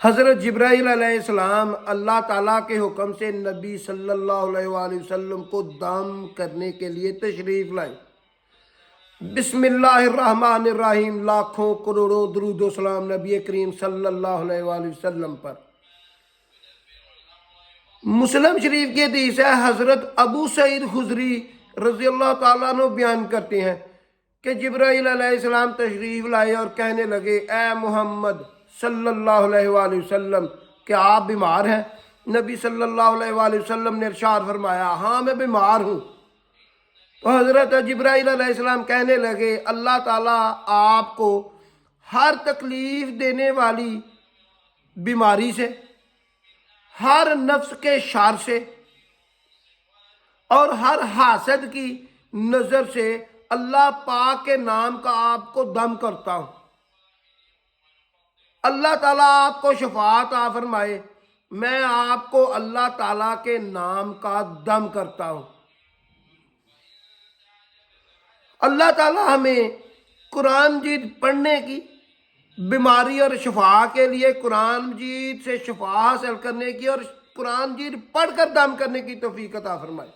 حضرت جبرائیل علیہ السلام اللہ تعالیٰ کے حکم سے نبی صلی اللہ علیہ وآلہ وسلم کو دم کرنے کے لیے تشریف لائے۔ بسم اللہ الرحمن الرحیم، لاکھوں کروڑوں درود و سلام نبی کریم صلی اللہ علیہ وآلہ وسلم پر۔ مسلم شریف کی حدیث ہے، حضرت ابو سعید خدری رضی اللہ تعالیٰ عنہ بیان کرتے ہیں کہ جبرائیل علیہ السلام تشریف لائے اور کہنے لگے، اے محمد صلی اللہ علیہ وآلہ وسلم، کہ آپ بیمار ہیں؟ نبی صلی اللہ علیہ وآلہ وسلم نے ارشاد فرمایا، ہاں میں بیمار ہوں۔ تو حضرت جبرائیل علیہ السلام کہنے لگے، اللہ تعالیٰ آپ کو ہر تکلیف دینے والی بیماری سے، ہر نفس کے شر سے اور ہر حاسد کی نظر سے اللہ پاک کے نام کا آپ کو دم کرتا ہوں۔ اللہ تعالیٰ آپ کو شفاعت عطا فرمائے، میں آپ کو اللہ تعالیٰ کے نام کا دم کرتا ہوں۔ اللہ تعالیٰ ہمیں قرآن مجید پڑھنے کی، بیماری اور شفا کے لیے قرآن مجید سے شفا حاصل کرنے کی اور قرآن مجید پڑھ کر دم کرنے کی توفیق عطا فرمائے۔